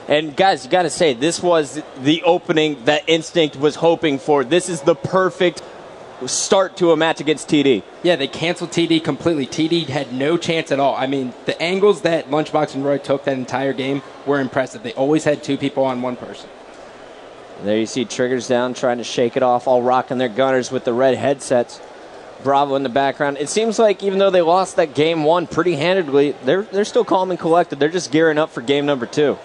And guys, you got to say, this was the opening that Instinct was hoping for. This is the perfect start to a match against TD. Yeah, they canceled TD completely. TD had no chance at all. I mean, the angles that Lunchbox and Roy took that entire game were impressive. They always had two people on one person. There you see Triggers down, trying to shake it off, all rocking their gunners with the red headsets. Bravo in the background. It seems like even though they lost that game one pretty handedly, they're still calm and collected. They're just gearing up for game number 2.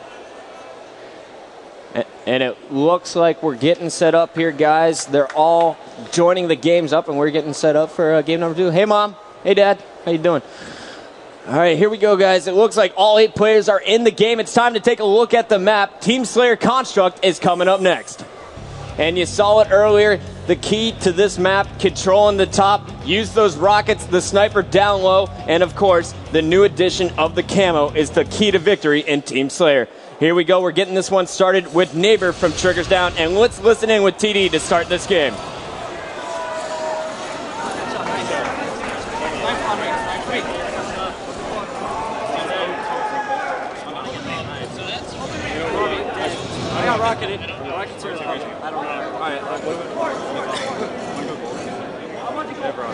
And it looks like we're getting set up here, guys. They're all joining the games up, and we're getting set up for game number 2. Hey, Mom. Hey, Dad. How you doing? All right, here we go, guys. It looks like all 8 players are in the game. It's time to take a look at the map. Team Slayer Construct is coming up next. And you saw it earlier. The key to this map, controlling the top. Use those rockets, the sniper down low. And, of course, the new addition of the camo is the key to victory in Team Slayer. Here we go. We're getting this one started with Neighbor from Triggers Down. And let's listen in with TD to start this game. I got rocketed. Rockets are I don't know. All right. Never on. All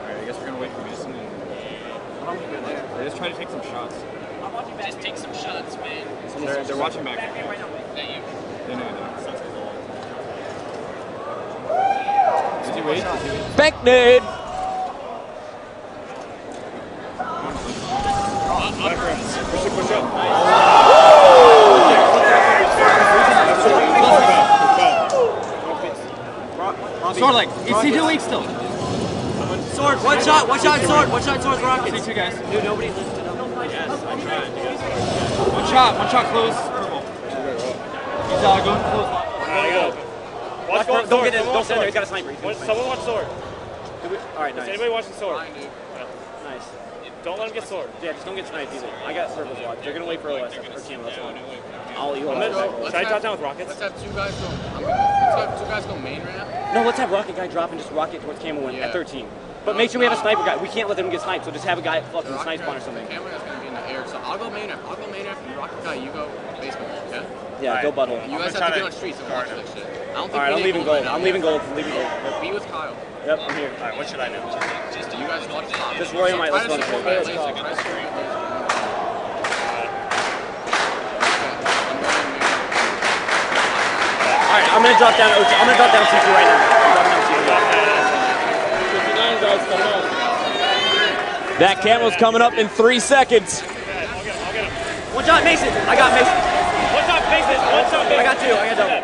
right. I guess we're gonna wait for Mason. They're just trying to take some shots. Just take some shots, man. They're watching back. Is that you? They know. Did you wait? Bank nade. Push up. Sword leg. Is he doing still? Sword. One shot, sword. One shot, sword, rockets. See 2 guys. Dude, nobody lifted up. Yes, I tried. One shot close. Purple. He's going close. Watch sword. Don't get in. Don't stand there. He's got a sniper. Someone watch sword. Alright, nice. Is anybody watching sword? Nice. Don't let him get sword. Yeah, just don't get sniped either. I got purple's watch. They're gonna wait for OS or camo. That's fine. I'll you Should I top down with rockets? Let's have 2 guys go. Let's have 2 guys go main ramp. No, let's have rocket guy drop and just rocket towards camo one at 13. But make sure we have a sniper guy. We can't let them get sniped, so just have a guy fucking snipe spawn or something. The camera is gonna be in the air, so I'll go main ramp. You rocket guy, you go basement. Okay? Yeah, go butthole. You guys have to be on streets and watch that shit. I don't think Alright, I'm leaving gold. I'm leaving gold. Be with Kyle. Yep, I'm here. Alright, what should I do? Just you guys watch the top. Just Roy might let's run Alright, I'm gonna drop down OT. I'm gonna drop down C2 right now. That camo's coming up in 3 seconds. One shot, Mason. I got Mason. One shot, Mason. I got 2. I got double.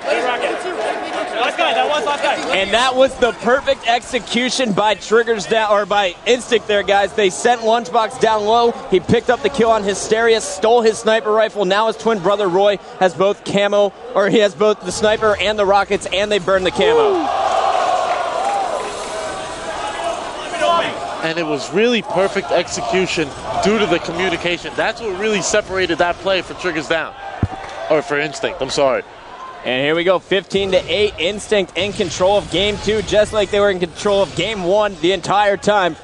Last guy. That was last guy. And that was the perfect execution by Triggers down, or by Instinct there, guys. They sent Lunchbox down low. He picked up the kill on Hysteria, stole his sniper rifle. Now his twin brother Roy has both camo, or he has both the sniper and the rockets, and they burned the camo. And it was really perfect execution due to the communication. That's what really separated that play for Triggers Down. Or for Instinct, I'm sorry. And here we go, 15-8, Instinct in control of game 2, just like they were in control of game 1 the entire time.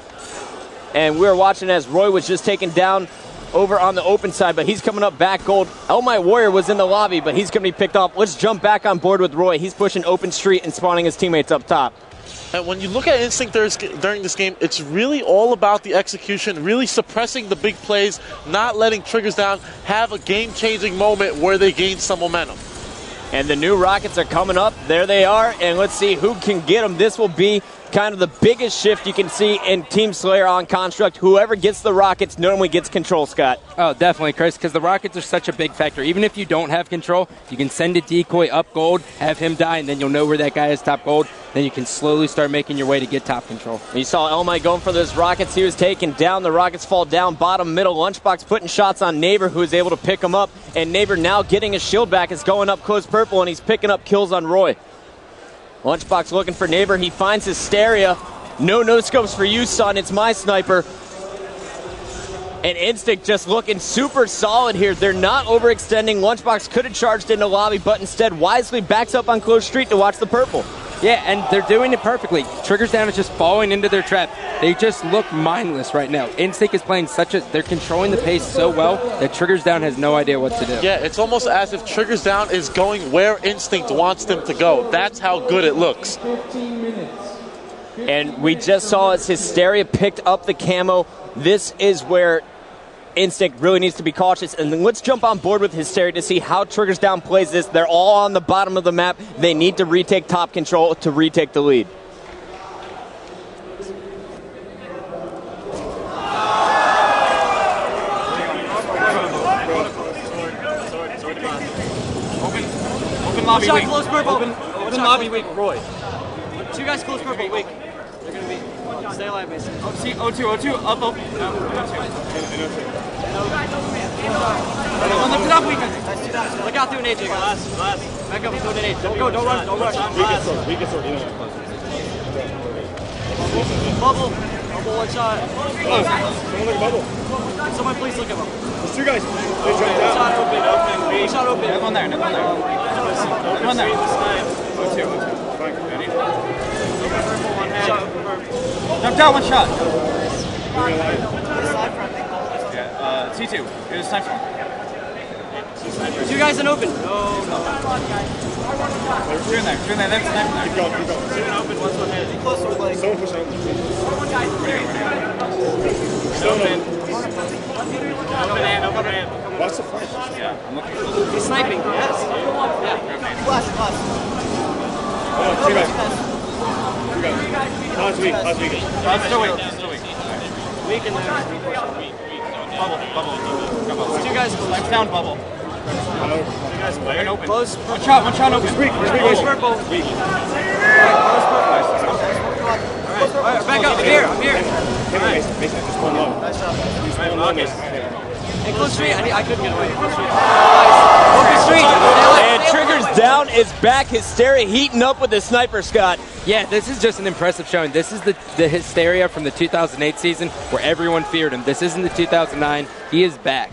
And we were watching as Roy was just taken down over on the open side, but he's coming up back gold. My Warrior was in the lobby, but he's going to be picked up. Let's jump back on board with Roy. He's pushing open street and spawning his teammates up top. And when you look at Instinct during this game, it's really all about the execution, really suppressing the big plays, not letting Triggers Down have a game-changing moment where they gain some momentum. And the new rockets are coming up. There they are, and let's see who can get them. This will be kind of the biggest shift you can see in Team Slayer on Construct. Whoever gets the rockets normally gets control, Scott. Oh, definitely, Chris, because the rockets are such a big factor. Even if you don't have control, you can send a decoy up gold, have him die, and then you'll know where that guy is top gold. Then you can slowly start making your way to get top control. And you saw Elmai going for those rockets. He was taken down. The rockets fall down, bottom, middle. Lunchbox putting shots on Neighbor, who was able to pick him up. And Neighbor now getting his shield back is going up close purple, and he's picking up kills on Roy. Lunchbox looking for Neighbor. He finds Hysteria. No scopes for you, son. It's my sniper. And Instinct just looking super solid here. They're not overextending. Lunchbox could have charged into lobby, but instead wisely backs up on close street to watch the purple. Yeah, and they're doing it perfectly. Triggers Down is just falling into their trap. They just look mindless right now. Instinct is playing they're controlling the pace so well that Triggers Down has no idea what to do. Yeah, it's almost as if Triggers Down is going where Instinct wants them to go. That's how good it looks. And we just saw as Hysteria picked up the camo. This is where Instinct really needs to be cautious. And then let's jump on board with Hysteria to see how Triggers Down plays this. They're all on the bottom of the map. They need to retake top control to retake the lead. Open lobby Shot weak. close purple. Open lobby weak. Roy. Two guys close purple, weak. They're going to be. Stay alive, Mason. O2, up, up. Lift it up, weak. Look out through an AJ, guys. Back up and through an AJ. Don't go, don't run, don't rush. Weakest sword, Bubble. Bubble, one shot. Someone look at bubble. Someone please look at him. There's two guys. They jumped One out. shot open. One shot open. Never on there. Never on there. Never on there. O2. Fine. Ready? Jumped out, one shot. Yeah, C2. Here's sniper. Two guys in open. Two in there. That's sniper there. Keep going. Two in open, one's one head. Close to the leg. Someone push out. Still open. Open hand. Watch the flash. Yeah, I'm looking for He's sniping. Yes. Yeah. Plus. two guys. Todd's weak. Todd's weak. Todd's still weak. Weak in there. Bubble. Two guys close. Snipe down bubble. Two guys open. Close. One shot open. He's weak. Close purple. Weak. Alright, back up. I'm here. Mason, just one low. Nice job. He's one low, Mason. Hey, close street. I couldn't get away. Close street. Open street. And Triggers Down is back. Hysteria heating up with the sniper, Scott. Yeah, this is just an impressive showing. This is the Hysteria from the 2008 season where everyone feared him. This isn't the 2009. He is back.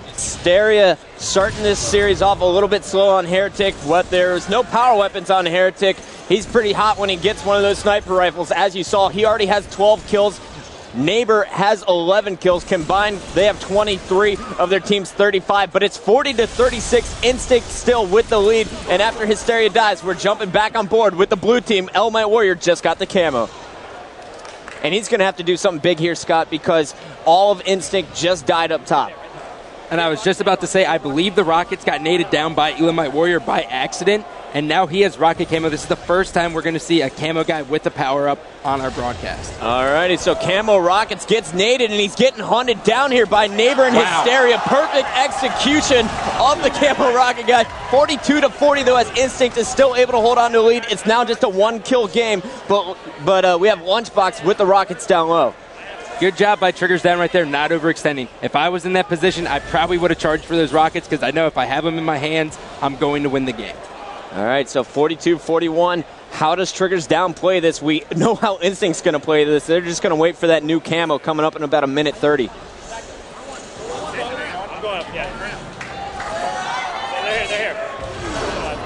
Hysteria starting this series off a little bit slow on Heretic, but there's no power weapons on Heretic. He's pretty hot when he gets one of those sniper rifles. As you saw, he already has 12 kills. Neighbor has 11 kills. Combined, they have 23 of their team's 35, but it's 40-36. Instinct still with the lead, and after Hysteria dies, we're jumping back on board with the blue team. Elmite Warrior just got the camo. And he's going to have to do something big here, Scott, because all of Instinct just died up top. And I was just about to say, I believe the Rockets got naded down by Elamite Warrior by accident, and now he has Rocket Camo. This is the first time we're going to see a camo guy with the power-up on our broadcast. Alrighty, so Camo Rockets gets naded, and he's getting hunted down here by Neighbor and Hysteria. Perfect execution of the Camo Rocket guy. 42-40, though, as Instinct is still able to hold on to the lead. It's now just a one-kill game, but we have Lunchbox with the Rockets down low. Good job by Triggers Down right there, not overextending. If I was in that position, I probably would have charged for those Rockets because I know if I have them in my hands, I'm going to win the game. All right, so 42-41. How does Triggers Down play this? We know how Instinct's going to play this. They're just going to wait for that new camo coming up in about a minute 30. I'm going up, yeah. They're here.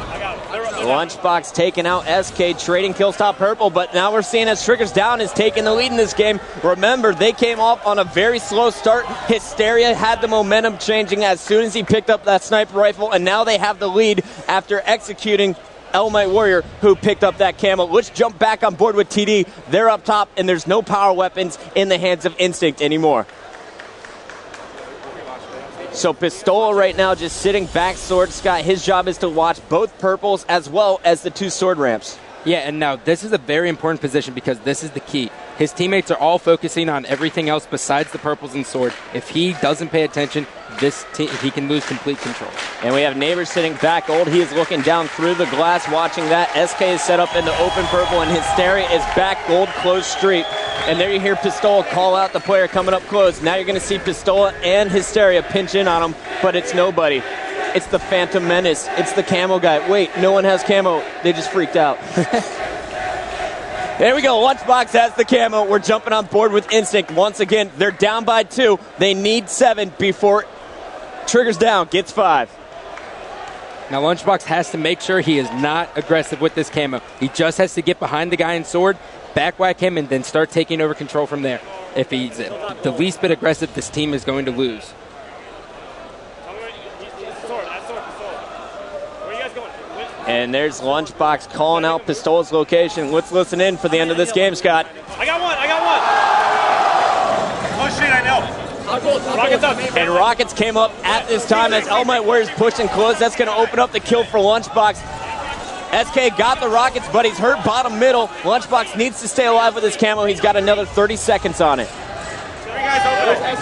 I got it. Lunchbox taking out SK, trading kills top purple, but now we're seeing as Triggers Down is taking the lead in this game. Remember, they came off on a very slow start. Hysteria had the momentum changing as soon as he picked up that sniper rifle, and now they have the lead after executing Elmite Warrior, who picked up that camo. Let's jump back on board with TD. They're up top, and there's no power weapons in the hands of Instinct anymore. So Pistola right now just sitting back sword. Scott, his job is to watch both purples as well as the two sword ramps. Yeah, and now this is a very important position because this is the key. His teammates are all focusing on everything else besides the purples and sword. If he doesn't pay attention, he can lose complete control. And we have Neighbor sitting back gold. He is looking down through the glass watching that. SK is set up in the open purple, and Hysteria is back gold close street. And there you hear Pistola call out the player coming up close. Now you're going to see Pistola and Hysteria pinch in on him, but it's nobody. It's the Phantom Menace. It's the camo guy. Wait, no one has camo. They just freaked out. There we go. Lunchbox has the camo. We're jumping on board with Instinct. Once again, they're down by 2. They need 7 before Triggers Down gets 5. Now, Lunchbox has to make sure he is not aggressive with this camo. He just has to get behind the guy in sword, back whack him, and then start taking over control from there. If he's the least bit aggressive, this team is going to lose. And there's Lunchbox calling out Pistol's location. Let's listen in for the end of this game, Scott. I got one. Oh shit, I know. Rockets up. And Rockets came up at this time as Elmite Warriors pushing close. That's going to open up the kill for Lunchbox. SK got the Rockets, but he's hurt bottom middle. Lunchbox needs to stay alive with his camo. He's got another 30 seconds on it.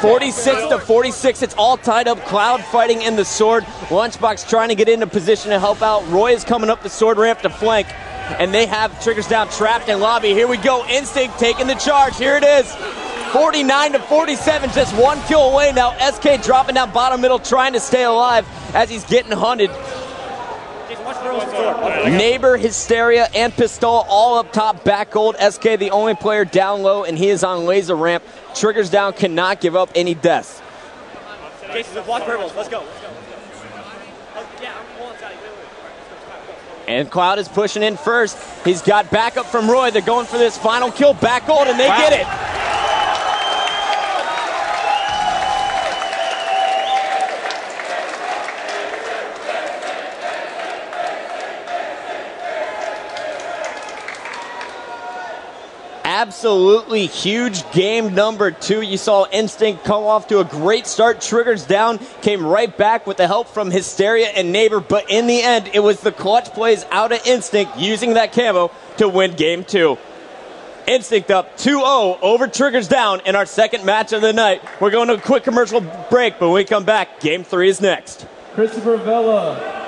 46 to 46. It's all tied up. Cloud fighting in the sword. Lunchbox trying to get into position to help out. Roy is coming up the sword ramp to flank. And they have Triggers Down trapped in lobby. Here we go. Instinct taking the charge. Here it is. 49 to 47. Just one kill away now. SK dropping down bottom middle, trying to stay alive as he's getting hunted. Neighbor, Hysteria, and Pistol all up top, back gold. SK the only player down low, and he is on laser ramp. Triggers Down cannot give up any deaths. Jason, block purples. Let's go. And Cloud is pushing in first. He's got backup from Roy. They're going for this final kill. Back gold, and they get it. Absolutely huge game number 2. You saw Instinct come off to a great start. Triggers Down came right back with the help from Hysteria and Neighbor, but in the end, it was the clutch plays out of Instinct using that camo to win game 2. Instinct up 2-0 over Triggers Down in our second match of the night. We're going to a quick commercial break, but when we come back, game 3 is next. Christopher Vela.